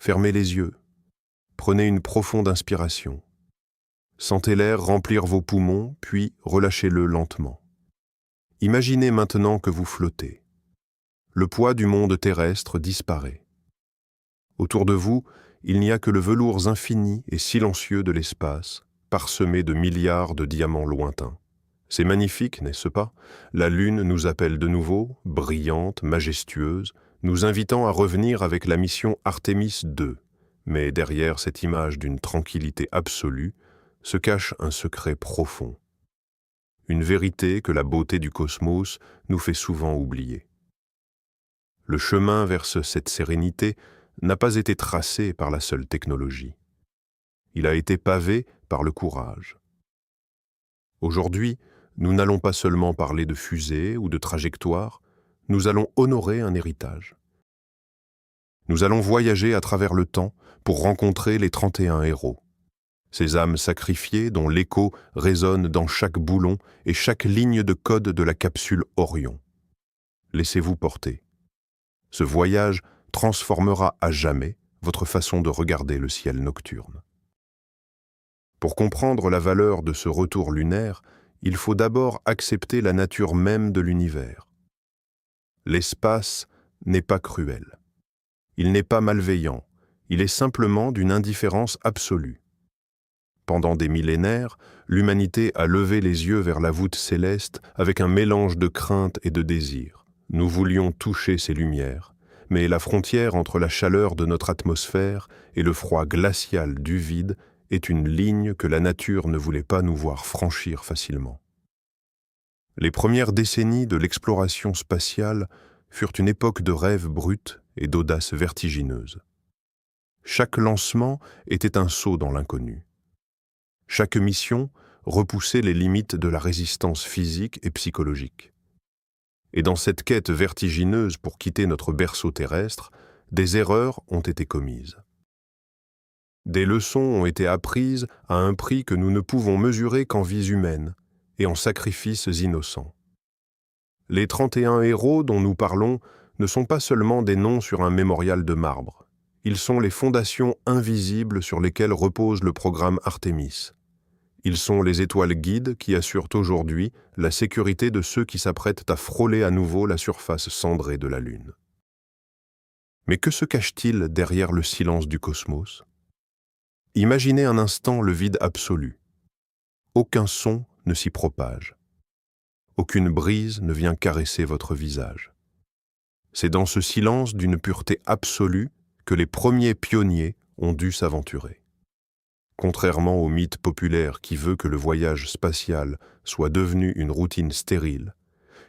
Fermez les yeux. Prenez une profonde inspiration. Sentez l'air remplir vos poumons, puis relâchez-le lentement. Imaginez maintenant que vous flottez. Le poids du monde terrestre disparaît. Autour de vous, il n'y a que le velours infini et silencieux de l'espace, parsemé de milliards de diamants lointains. C'est magnifique, n'est-ce pas? La Lune nous appelle de nouveau, brillante, majestueuse, nous invitant à revenir avec la mission Artemis II. Mais derrière cette image d'une tranquillité absolue, se cache un secret profond. Une vérité que la beauté du cosmos nous fait souvent oublier. Le chemin vers cette sérénité n'a pas été tracé par la seule technologie. Il a été pavé par le courage. Aujourd'hui, nous n'allons pas seulement parler de fusées ou de trajectoires, nous allons honorer un héritage. Nous allons voyager à travers le temps pour rencontrer les 31 héros. Ces âmes sacrifiées dont l'écho résonne dans chaque boulon et chaque ligne de code de la capsule Orion. Laissez-vous porter. Ce voyage transformera à jamais votre façon de regarder le ciel nocturne. Pour comprendre la valeur de ce retour lunaire, il faut d'abord accepter la nature même de l'univers. L'espace n'est pas cruel. Il n'est pas malveillant. Il est simplement d'une indifférence absolue. Pendant des millénaires, l'humanité a levé les yeux vers la voûte céleste avec un mélange de crainte et de désir. Nous voulions toucher ces lumières, mais la frontière entre la chaleur de notre atmosphère et le froid glacial du vide est une ligne que la nature ne voulait pas nous voir franchir facilement. Les premières décennies de l'exploration spatiale furent une époque de rêves bruts et d'audace vertigineuse. Chaque lancement était un saut dans l'inconnu. Chaque mission repoussait les limites de la résistance physique et psychologique. Et dans cette quête vertigineuse pour quitter notre berceau terrestre, des erreurs ont été commises. Des leçons ont été apprises à un prix que nous ne pouvons mesurer qu'en vies humaines et en sacrifices innocents. Les 31 héros dont nous parlons ne sont pas seulement des noms sur un mémorial de marbre. Ils sont les fondations invisibles sur lesquelles repose le programme Artemis. Ils sont les étoiles guides qui assurent aujourd'hui la sécurité de ceux qui s'apprêtent à frôler à nouveau la surface cendrée de la Lune. Mais que se cache-t-il derrière le silence du cosmos? Imaginez un instant le vide absolu. Aucun son ne s'y propage. Aucune brise ne vient caresser votre visage. C'est dans ce silence d'une pureté absolue que les premiers pionniers ont dû s'aventurer. Contrairement au mythe populaire qui veut que le voyage spatial soit devenu une routine stérile,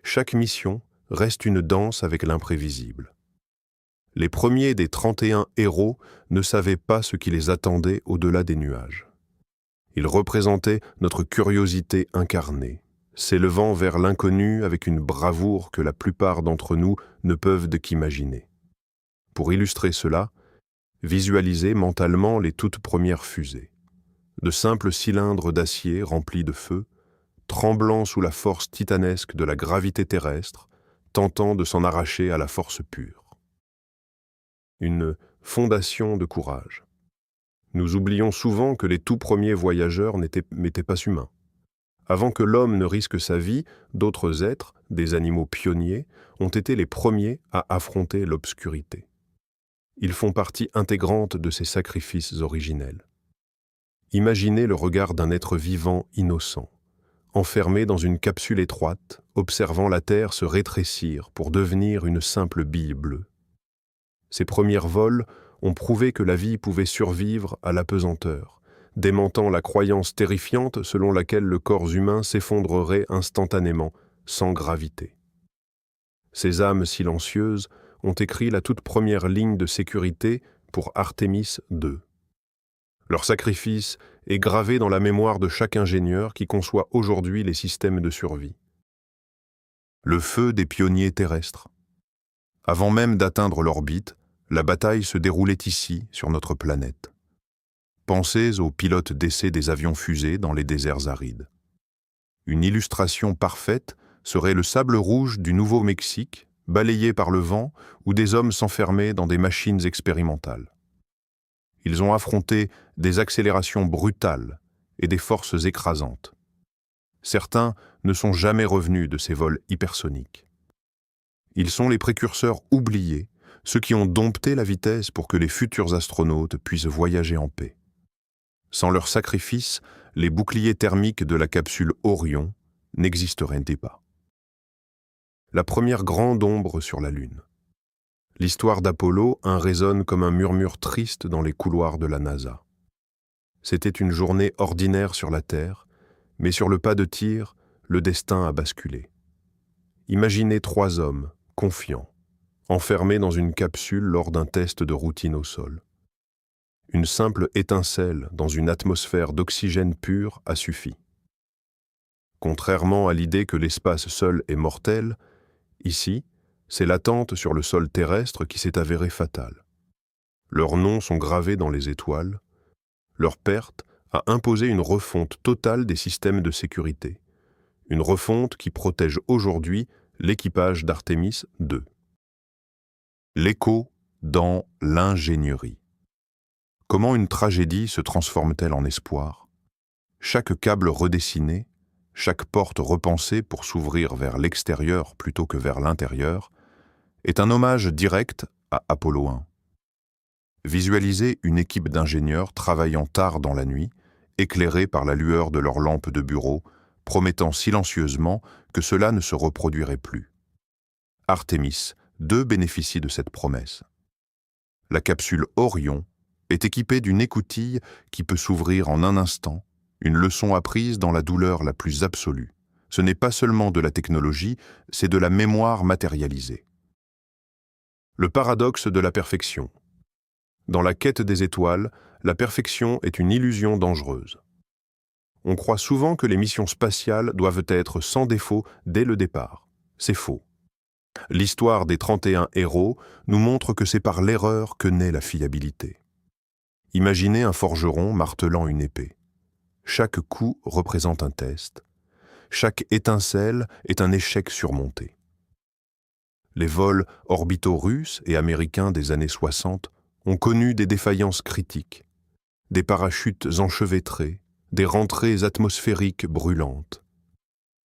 chaque mission reste une danse avec l'imprévisible. Les premiers des 31 héros ne savaient pas ce qui les attendait au-delà des nuages. Ils représentaient notre curiosité incarnée, s'élevant vers l'inconnu avec une bravoure que la plupart d'entre nous ne peuvent qu'imaginer. Pour illustrer cela, visualisez mentalement les toutes premières fusées. De simples cylindres d'acier remplis de feu, tremblant sous la force titanesque de la gravité terrestre, tentant de s'en arracher à la force pure. Une fondation de courage. Nous oublions souvent que les tout premiers voyageurs n'étaient pas humains. Avant que l'homme ne risque sa vie, d'autres êtres, des animaux pionniers, ont été les premiers à affronter l'obscurité. Ils font partie intégrante de ces sacrifices originels. Imaginez le regard d'un être vivant innocent, enfermé dans une capsule étroite, observant la Terre se rétrécir pour devenir une simple bille bleue. Ces premiers vols ont prouvé que la vie pouvait survivre à l'apesanteur, démentant la croyance terrifiante selon laquelle le corps humain s'effondrerait instantanément, sans gravité. Ces âmes silencieuses ont écrit la toute première ligne de sécurité pour Artemis II. Leur sacrifice est gravé dans la mémoire de chaque ingénieur qui conçoit aujourd'hui les systèmes de survie. Le feu des pionniers terrestres. Avant même d'atteindre l'orbite, la bataille se déroulait ici, sur notre planète. Pensez aux pilotes d'essai des avions-fusées dans les déserts arides. Une illustration parfaite serait le sable rouge du Nouveau-Mexique, balayé par le vent, où des hommes s'enfermaient dans des machines expérimentales. Ils ont affronté des accélérations brutales et des forces écrasantes. Certains ne sont jamais revenus de ces vols hypersoniques. Ils sont les précurseurs oubliés, ceux qui ont dompté la vitesse pour que les futurs astronautes puissent voyager en paix. Sans leur sacrifice, les boucliers thermiques de la capsule Orion n'existeraient pas. La première grande ombre sur la Lune. L'histoire d'Apollo résonne comme un murmure triste dans les couloirs de la NASA. C'était une journée ordinaire sur la Terre, mais sur le pas de tir, le destin a basculé. Imaginez 3 hommes, confiants, enfermés dans une capsule lors d'un test de routine au sol. Une simple étincelle dans une atmosphère d'oxygène pur a suffi. Contrairement à l'idée que l'espace seul est mortel, ici, c'est l'attente sur le sol terrestre qui s'est avérée fatale. Leurs noms sont gravés dans les étoiles. Leur perte a imposé une refonte totale des systèmes de sécurité. Une refonte qui protège aujourd'hui l'équipage d'Artemis II. L'écho dans l'ingénierie. Comment une tragédie se transforme-t-elle en espoir? Chaque câble redessiné, chaque porte repensée pour s'ouvrir vers l'extérieur plutôt que vers l'intérieur, est un hommage direct à Apollo 1. Visualisez une équipe d'ingénieurs travaillant tard dans la nuit, éclairés par la lueur de leurs lampes de bureau, promettant silencieusement que cela ne se reproduirait plus. Artemis II bénéficie de cette promesse. La capsule Orion est équipée d'une écoutille qui peut s'ouvrir en un instant, une leçon apprise dans la douleur la plus absolue. Ce n'est pas seulement de la technologie, c'est de la mémoire matérialisée. Le paradoxe de la perfection. Dans la quête des étoiles, la perfection est une illusion dangereuse. On croit souvent que les missions spatiales doivent être sans défaut dès le départ. C'est faux. L'histoire des 31 héros nous montre que c'est par l'erreur que naît la fiabilité. Imaginez un forgeron martelant une épée. Chaque coup représente un test. Chaque étincelle est un échec surmonté. Les vols orbitaux russes et américains des années 60 ont connu des défaillances critiques, des parachutes enchevêtrés, des rentrées atmosphériques brûlantes.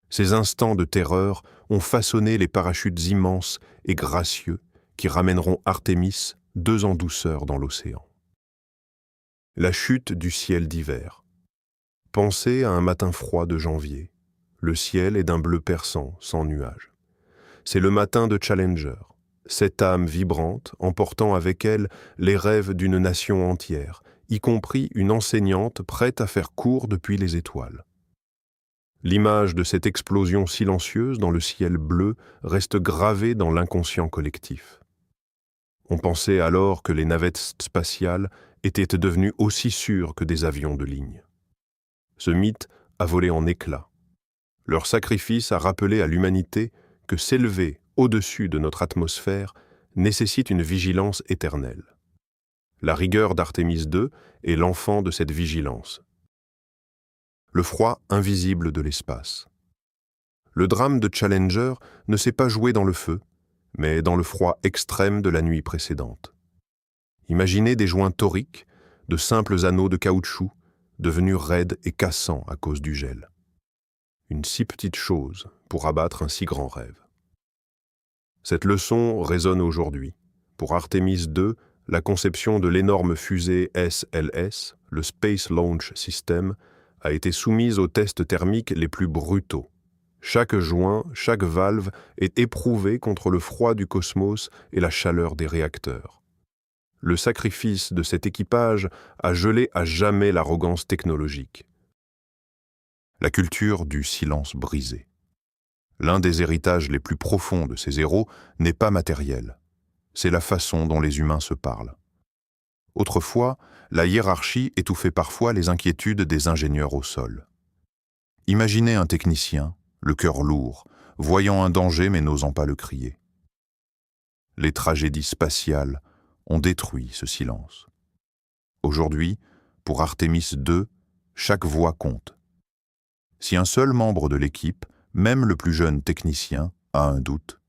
Ces instants de terreur ont façonné les parachutes immenses et gracieux qui ramèneront Artemis 2 en douceur dans l'océan. La chute du ciel d'hiver. Pensez à un matin froid de janvier. Le ciel est d'un bleu perçant, sans nuages. C'est le matin de Challenger, cette âme vibrante emportant avec elle les rêves d'une nation entière, y compris une enseignante prête à faire cours depuis les étoiles. L'image de cette explosion silencieuse dans le ciel bleu reste gravée dans l'inconscient collectif. On pensait alors que les navettes spatiales étaient devenues aussi sûres que des avions de ligne. Ce mythe a volé en éclats. Leur sacrifice a rappelé à l'humanité que s'élever au-dessus de notre atmosphère nécessite une vigilance éternelle. La rigueur d'Artemis II est l'enfant de cette vigilance. Le froid invisible de l'espace. Le drame de Challenger ne s'est pas joué dans le feu, mais dans le froid extrême de la nuit précédente. Imaginez des joints toriques, de simples anneaux de caoutchouc, devenus raides et cassants à cause du gel. Une si petite chose pour abattre un si grand rêve. Cette leçon résonne aujourd'hui. Pour Artemis II, la conception de l'énorme fusée SLS, le Space Launch System, a été soumise aux tests thermiques les plus brutaux. Chaque joint, chaque valve est éprouvé contre le froid du cosmos et la chaleur des réacteurs. Le sacrifice de cet équipage a gelé à jamais l'arrogance technologique. La culture du silence brisé. L'un des héritages les plus profonds de ces héros n'est pas matériel. C'est la façon dont les humains se parlent. Autrefois, la hiérarchie étouffait parfois les inquiétudes des ingénieurs au sol. Imaginez un technicien, le cœur lourd, voyant un danger mais n'osant pas le crier. Les tragédies spatiales ont détruit ce silence. Aujourd'hui, pour Artemis II, chaque voix compte. Si un seul membre de l'équipe, même le plus jeune technicien, a un doute,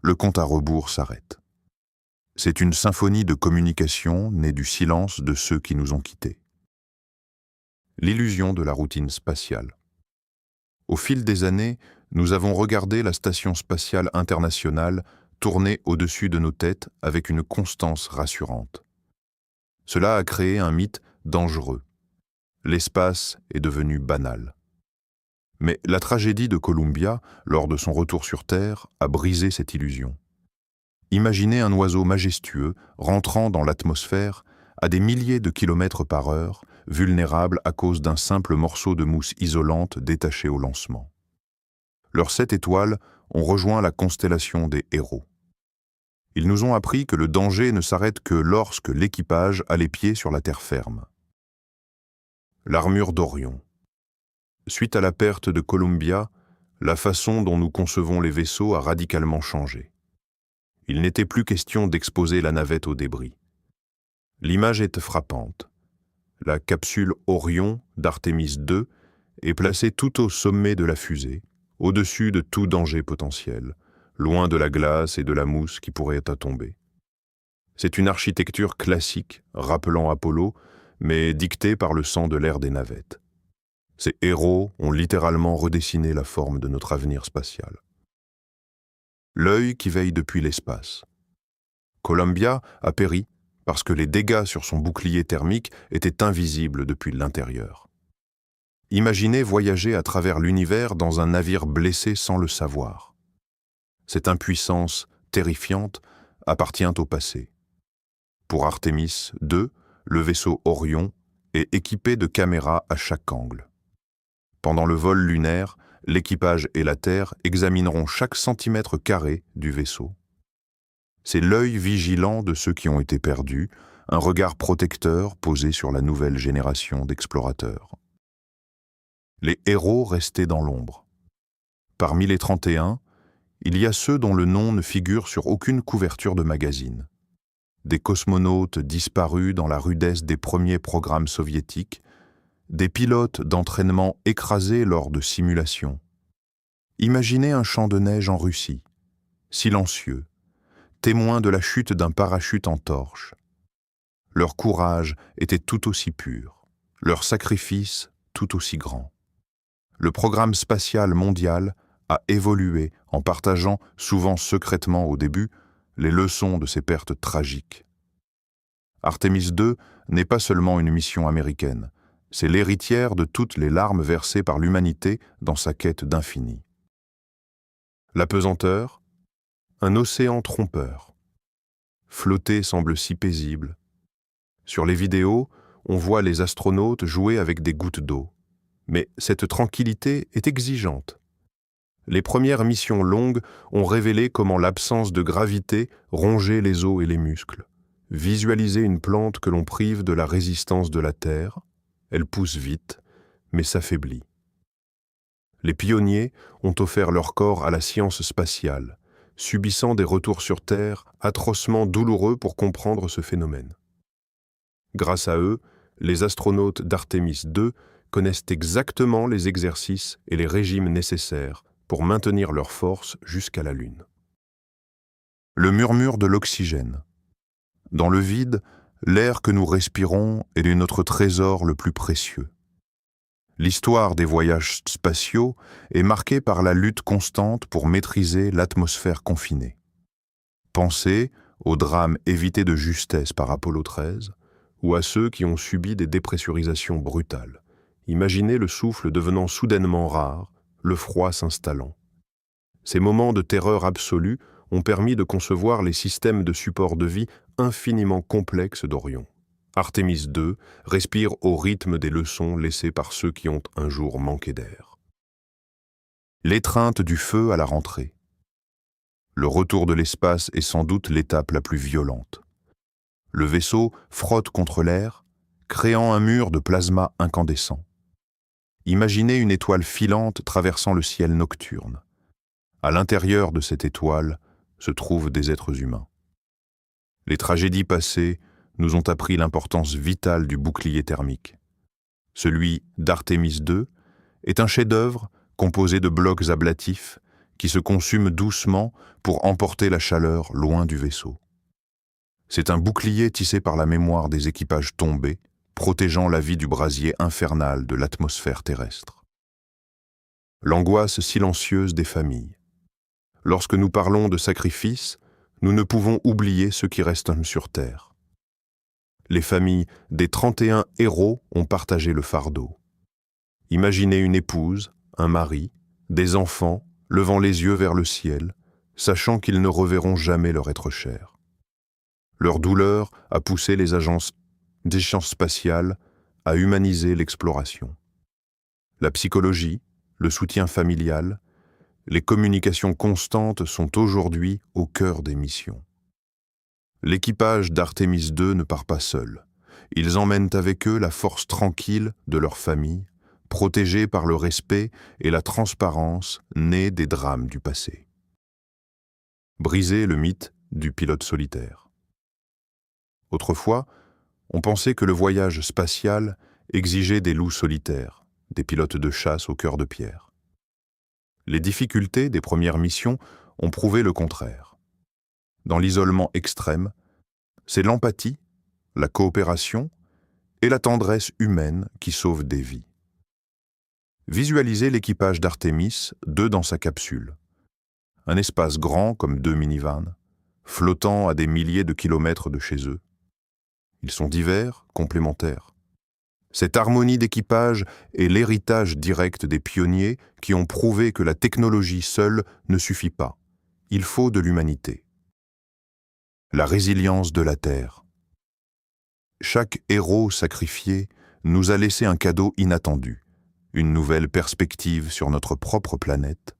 le compte à rebours s'arrête. C'est une symphonie de communication née du silence de ceux qui nous ont quittés. L'illusion de la routine spatiale. Au fil des années, nous avons regardé la Station spatiale internationale tourner au-dessus de nos têtes avec une constance rassurante. Cela a créé un mythe dangereux. L'espace est devenu banal. Mais la tragédie de Columbia, lors de son retour sur Terre, a brisé cette illusion. Imaginez un oiseau majestueux rentrant dans l'atmosphère à des milliers de kilomètres par heure, vulnérable à cause d'un simple morceau de mousse isolante détaché au lancement. Leurs 7 étoiles ont rejoint la constellation des héros. Ils nous ont appris que le danger ne s'arrête que lorsque l'équipage a les pieds sur la terre ferme. L'armure d'Orion. Suite à la perte de Columbia, la façon dont nous concevons les vaisseaux a radicalement changé. Il n'était plus question d'exposer la navette aux débris. L'image est frappante. La capsule Orion d'Artemis II est placée tout au sommet de la fusée, au-dessus de tout danger potentiel, loin de la glace et de la mousse qui pourraient tomber. C'est une architecture classique, rappelant Apollo, mais dictée par le sang de l'ère des navettes. Ces héros ont littéralement redessiné la forme de notre avenir spatial. L'œil qui veille depuis l'espace. Columbia a péri parce que les dégâts sur son bouclier thermique étaient invisibles depuis l'intérieur. Imaginez voyager à travers l'univers dans un navire blessé sans le savoir. Cette impuissance terrifiante appartient au passé. Pour Artemis II, le vaisseau Orion est équipé de caméras à chaque angle. Pendant le vol lunaire, l'équipage et la Terre examineront chaque centimètre carré du vaisseau. C'est l'œil vigilant de ceux qui ont été perdus, un regard protecteur posé sur la nouvelle génération d'explorateurs. Les héros restés dans l'ombre. Parmi les 31, il y a ceux dont le nom ne figure sur aucune couverture de magazine. Des cosmonautes disparus dans la rudesse des premiers programmes soviétiques, des pilotes d'entraînement écrasés lors de simulations. Imaginez un champ de neige en Russie, silencieux, témoin de la chute d'un parachute en torche. Leur courage était tout aussi pur, leur sacrifice tout aussi grand. Le programme spatial mondial a évolué en partageant, souvent secrètement au début, les leçons de ces pertes tragiques. Artemis II n'est pas seulement une mission américaine, c'est l'héritière de toutes les larmes versées par l'humanité dans sa quête d'infini. La pesanteur, un océan trompeur. Flotter semble si paisible. Sur les vidéos, on voit les astronautes jouer avec des gouttes d'eau. Mais cette tranquillité est exigeante. Les premières missions longues ont révélé comment l'absence de gravité rongeait les os et les muscles. Visualisez une plante que l'on prive de la résistance de la Terre. Elle pousse vite, mais s'affaiblit. Les pionniers ont offert leur corps à la science spatiale, subissant des retours sur Terre atrocement douloureux pour comprendre ce phénomène. Grâce à eux, les astronautes d'Artemis II connaissent exactement les exercices et les régimes nécessaires pour maintenir leur force jusqu'à la Lune. Le murmure de l'oxygène. Dans le vide, l'air que nous respirons est notre trésor le plus précieux. L'histoire des voyages spatiaux est marquée par la lutte constante pour maîtriser l'atmosphère confinée. Pensez aux drames évités de justesse par Apollo 13 ou à ceux qui ont subi des dépressurisations brutales. Imaginez le souffle devenant soudainement rare, le froid s'installant. Ces moments de terreur absolue ont permis de concevoir les systèmes de support de vie infiniment complexes d'Orion. Artemis II respire au rythme des leçons laissées par ceux qui ont un jour manqué d'air. L'étreinte du feu à la rentrée. Le retour de l'espace est sans doute l'étape la plus violente. Le vaisseau frotte contre l'air, créant un mur de plasma incandescent. Imaginez une étoile filante traversant le ciel nocturne. À l'intérieur de cette étoile se trouvent des êtres humains. Les tragédies passées nous ont appris l'importance vitale du bouclier thermique. Celui d'Artemis II est un chef-d'œuvre composé de blocs ablatifs qui se consument doucement pour emporter la chaleur loin du vaisseau. C'est un bouclier tissé par la mémoire des équipages tombés, protégeant la vie du brasier infernal de l'atmosphère terrestre. L'angoisse silencieuse des familles. Lorsque nous parlons de sacrifice, nous ne pouvons oublier ceux qui restent sur Terre. Les familles des 31 héros ont partagé le fardeau. Imaginez une épouse, un mari, des enfants, levant les yeux vers le ciel, sachant qu'ils ne reverront jamais leur être cher. Leur douleur a poussé les agences spatiales à humaniser l'exploration. La psychologie, le soutien familial, les communications constantes sont aujourd'hui au cœur des missions. L'équipage d'Artemis II ne part pas seul. Ils emmènent avec eux la force tranquille de leur famille, protégée par le respect et la transparence née des drames du passé. Briser le mythe du pilote solitaire. Autrefois, on pensait que le voyage spatial exigeait des loups solitaires, des pilotes de chasse au cœur de pierre. Les difficultés des premières missions ont prouvé le contraire. Dans l'isolement extrême, c'est l'empathie, la coopération et la tendresse humaine qui sauvent des vies. Visualisez l'équipage d'Artemis, 2 dans sa capsule. Un espace grand comme 2 minivans, flottant à des milliers de kilomètres de chez eux. Ils sont divers, complémentaires. Cette harmonie d'équipage est l'héritage direct des pionniers qui ont prouvé que la technologie seule ne suffit pas. Il faut de l'humanité. La résilience de la Terre. Chaque héros sacrifié nous a laissé un cadeau inattendu, une nouvelle perspective sur notre propre planète.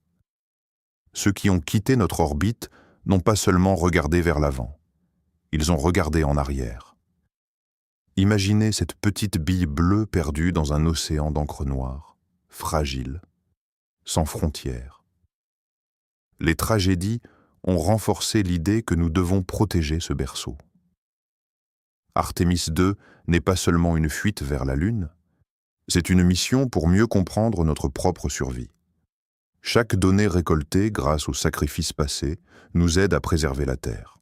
Ceux qui ont quitté notre orbite n'ont pas seulement regardé vers l'avant, ils ont regardé en arrière. Imaginez cette petite bille bleue perdue dans un océan d'encre noire, fragile, sans frontières. Les tragédies ont renforcé l'idée que nous devons protéger ce berceau. Artemis II n'est pas seulement une fuite vers la Lune, c'est une mission pour mieux comprendre notre propre survie. Chaque donnée récoltée grâce aux sacrifices passés nous aide à préserver la Terre.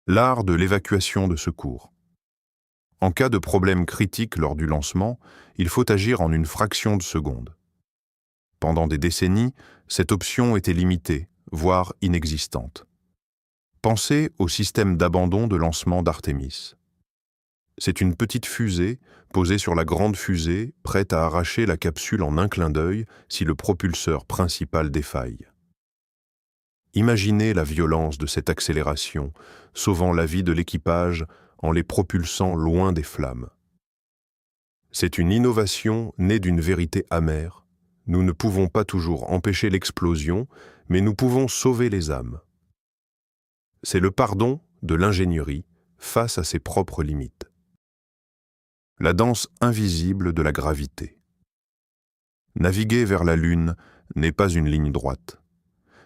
L'art de l'évacuation de secours. En cas de problème critique lors du lancement, il faut agir en une fraction de seconde. Pendant des décennies, cette option était limitée, voire inexistante. Pensez au système d'abandon de lancement d'Artemis. C'est une petite fusée posée sur la grande fusée, prête à arracher la capsule en un clin d'œil si le propulseur principal défaille. Imaginez la violence de cette accélération, sauvant la vie de l'équipage en les propulsant loin des flammes. C'est une innovation née d'une vérité amère. Nous ne pouvons pas toujours empêcher l'explosion, mais nous pouvons sauver les âmes. C'est le pardon de l'ingénierie face à ses propres limites. La danse invisible de la gravité. Naviguer vers la Lune n'est pas une ligne droite.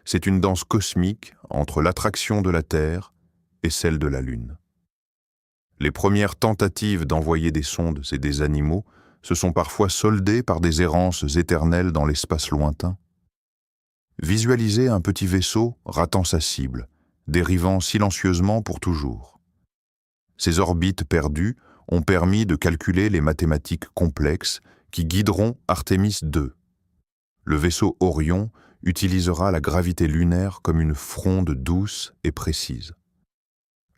C'est une danse cosmique entre l'attraction de la Terre et celle de la Lune. Les premières tentatives d'envoyer des sondes et des animaux se sont parfois soldées par des errances éternelles dans l'espace lointain. Visualisez un petit vaisseau ratant sa cible, dérivant silencieusement pour toujours. Ces orbites perdues ont permis de calculer les mathématiques complexes qui guideront Artemis II. Le vaisseau Orion utilisera la gravité lunaire comme une fronde douce et précise.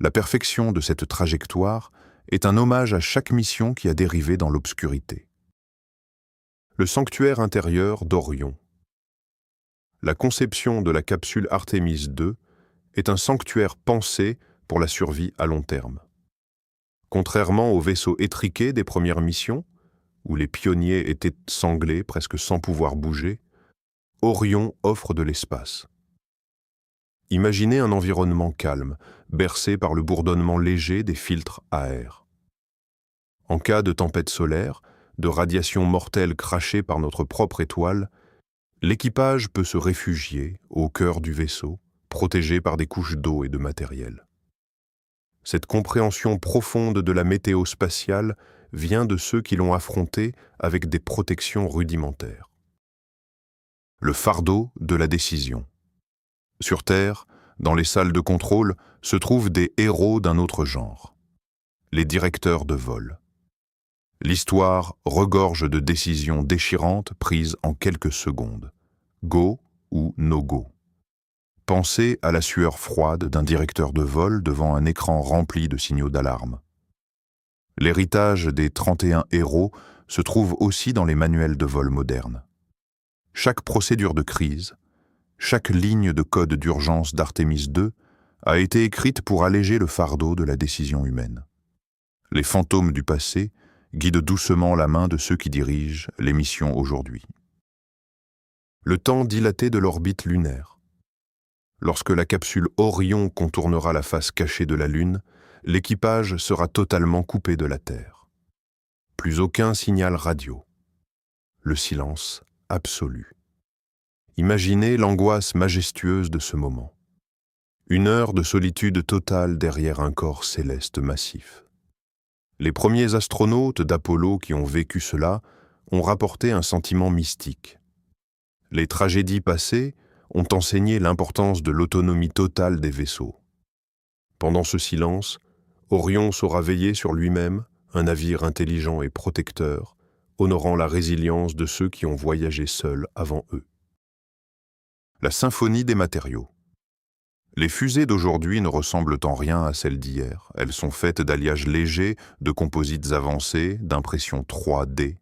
La perfection de cette trajectoire est un hommage à chaque mission qui a dérivé dans l'obscurité. Le sanctuaire intérieur d'Orion. La conception de la capsule Artemis II est un sanctuaire pensé pour la survie à long terme. Contrairement aux vaisseaux étriqués des premières missions, où les pionniers étaient sanglés presque sans pouvoir bouger, Orion offre de l'espace. Imaginez un environnement calme, bercé par le bourdonnement léger des filtres à air. En cas de tempête solaire, de radiation mortelle crachée par notre propre étoile, l'équipage peut se réfugier au cœur du vaisseau, protégé par des couches d'eau et de matériel. Cette compréhension profonde de la météo spatiale vient de ceux qui l'ont affrontée avec des protections rudimentaires. Le fardeau de la décision. Sur Terre, dans les salles de contrôle, se trouvent des héros d'un autre genre, les directeurs de vol. L'histoire regorge de décisions déchirantes prises en quelques secondes, go ou no go. Pensez à la sueur froide d'un directeur de vol devant un écran rempli de signaux d'alarme. L'héritage des 31 héros se trouve aussi dans les manuels de vol modernes. Chaque procédure de crise, chaque ligne de code d'urgence d'Artemis II a été écrite pour alléger le fardeau de la décision humaine. Les fantômes du passé guident doucement la main de ceux qui dirigent les missions aujourd'hui. Le temps dilaté de l'orbite lunaire. Lorsque la capsule Orion contournera la face cachée de la Lune, l'équipage sera totalement coupé de la Terre. Plus aucun signal radio. Le silence absolu. Imaginez l'angoisse majestueuse de ce moment. Une heure de solitude totale derrière un corps céleste massif. Les premiers astronautes d'Apollo qui ont vécu cela ont rapporté un sentiment mystique. Les tragédies passées ont enseigné l'importance de l'autonomie totale des vaisseaux. Pendant ce silence, Orion saura veiller sur lui-même, un navire intelligent et protecteur, honorant la résilience de ceux qui ont voyagé seuls avant eux. La symphonie des matériaux. Les fusées d'aujourd'hui ne ressemblent en rien à celles d'hier. Elles sont faites d'alliages légers, de composites avancés, d'impressions 3D.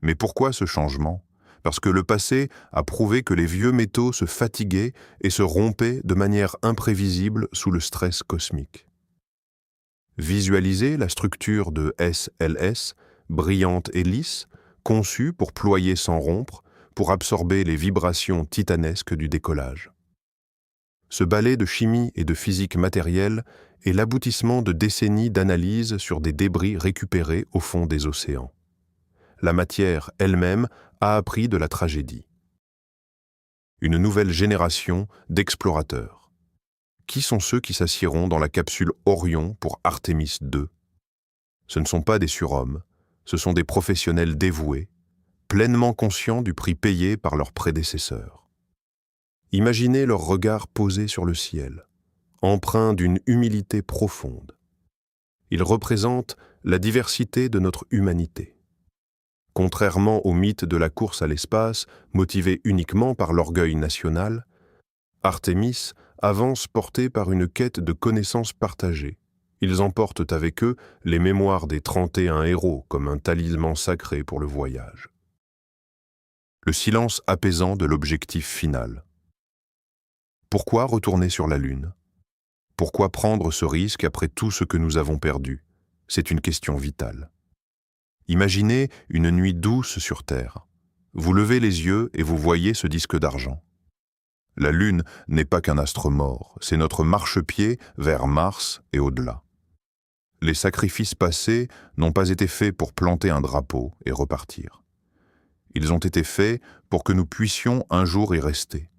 Mais pourquoi ce changement ? Parce que le passé a prouvé que les vieux métaux se fatiguaient et se rompaient de manière imprévisible sous le stress cosmique. Visualisez la structure de SLS, brillante et lisse, conçue pour ployer sans rompre, pour absorber les vibrations titanesques du décollage. Ce ballet de chimie et de physique matérielle est l'aboutissement de décennies d'analyse sur des débris récupérés au fond des océans. La matière elle-même a appris de la tragédie. Une nouvelle génération d'explorateurs. Qui sont ceux qui s'assieront dans la capsule Orion pour Artemis II ? Ce ne sont pas des surhommes, ce sont des professionnels dévoués, pleinement conscients du prix payé par leurs prédécesseurs. Imaginez leur regard posé sur le ciel, empreint d'une humilité profonde. Ils représentent la diversité de notre humanité. Contrairement au mythe de la course à l'espace, motivé uniquement par l'orgueil national, Artemis avance porté par une quête de connaissances partagées. Ils emportent avec eux les mémoires des 31 héros comme un talisman sacré pour le voyage. Le silence apaisant de l'objectif final. Pourquoi retourner sur la Lune ? Pourquoi prendre ce risque après tout ce que nous avons perdu ? C'est une question vitale. Imaginez une nuit douce sur Terre. Vous levez les yeux et vous voyez ce disque d'argent. La Lune n'est pas qu'un astre mort, c'est notre marchepied vers Mars et au-delà. Les sacrifices passés n'ont pas été faits pour planter un drapeau et repartir. Ils ont été faits pour que nous puissions un jour y rester.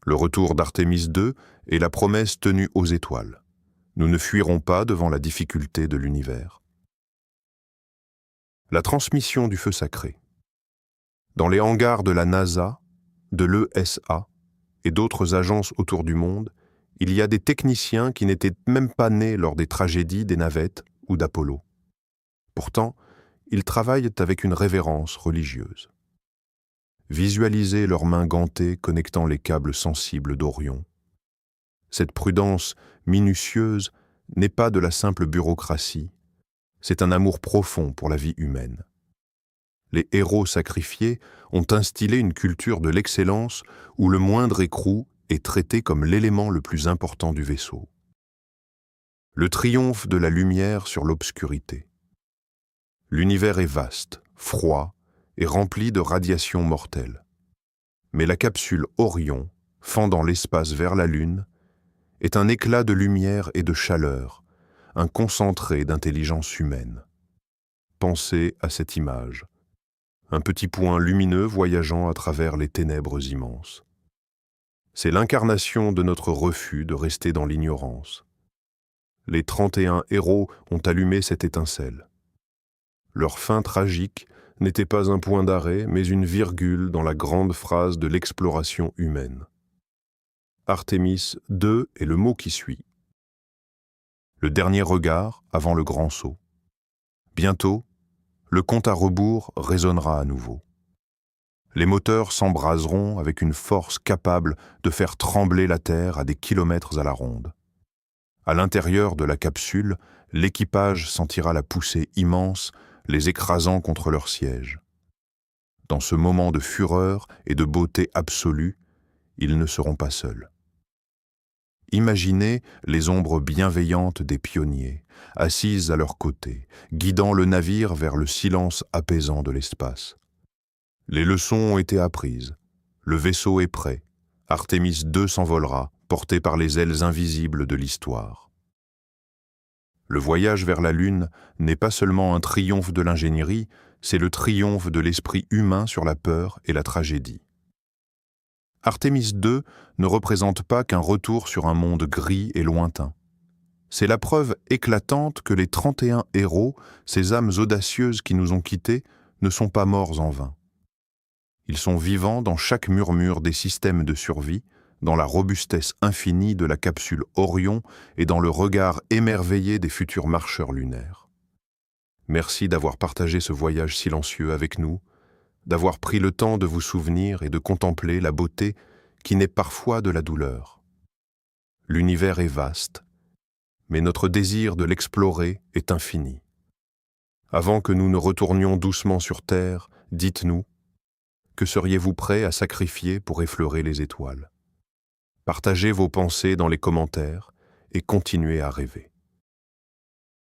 Le retour d'Artemis II est la promesse tenue aux étoiles. Nous ne fuirons pas devant la difficulté de l'univers. La transmission du feu sacré. Dans les hangars de la NASA, de l'ESA et d'autres agences autour du monde, il y a des techniciens qui n'étaient même pas nés lors des tragédies des navettes ou d'Apollo. Pourtant, ils travaillent avec une révérence religieuse. Visualisez leurs mains gantées connectant les câbles sensibles d'Orion. Cette prudence minutieuse n'est pas de la simple bureaucratie, c'est un amour profond pour la vie humaine. Les héros sacrifiés ont instillé une culture de l'excellence où le moindre écrou est traité comme l'élément le plus important du vaisseau. Le triomphe de la lumière sur l'obscurité. L'univers est vaste, froid et rempli de radiations mortelles. Mais la capsule Orion, fendant l'espace vers la Lune, est un éclat de lumière et de chaleur, un concentré d'intelligence humaine. Pensez à cette image. Un petit point lumineux voyageant à travers les ténèbres immenses. C'est l'incarnation de notre refus de rester dans l'ignorance. Les 31 héros ont allumé cette étincelle. Leur fin tragique n'était pas un point d'arrêt, mais une virgule dans la grande phrase de l'exploration humaine. Artémis II est le mot qui suit. Le dernier regard avant le grand saut. Bientôt, le compte à rebours résonnera à nouveau. Les moteurs s'embraseront avec une force capable de faire trembler la Terre à des kilomètres à la ronde. À l'intérieur de la capsule, l'équipage sentira la poussée immense, les écrasant contre leur siège. Dans ce moment de fureur et de beauté absolue, ils ne seront pas seuls. Imaginez les ombres bienveillantes des pionniers, assises à leur côté, guidant le navire vers le silence apaisant de l'espace. Les leçons ont été apprises. Le vaisseau est prêt. Artémis II s'envolera, porté par les ailes invisibles de l'histoire. Le voyage vers la Lune n'est pas seulement un triomphe de l'ingénierie, c'est le triomphe de l'esprit humain sur la peur et la tragédie. Artémis II ne représente pas qu'un retour sur un monde gris et lointain. C'est la preuve éclatante que les 31 héros, ces âmes audacieuses qui nous ont quittés, ne sont pas morts en vain. Ils sont vivants dans chaque murmure des systèmes de survie, dans la robustesse infinie de la capsule Orion et dans le regard émerveillé des futurs marcheurs lunaires. Merci d'avoir partagé ce voyage silencieux avec nous, d'avoir pris le temps de vous souvenir et de contempler la beauté qui naît parfois de la douleur. L'univers est vaste, mais notre désir de l'explorer est infini. Avant que nous ne retournions doucement sur Terre, dites-nous, que seriez-vous prêt à sacrifier pour effleurer les étoiles? Partagez vos pensées dans les commentaires et continuez à rêver.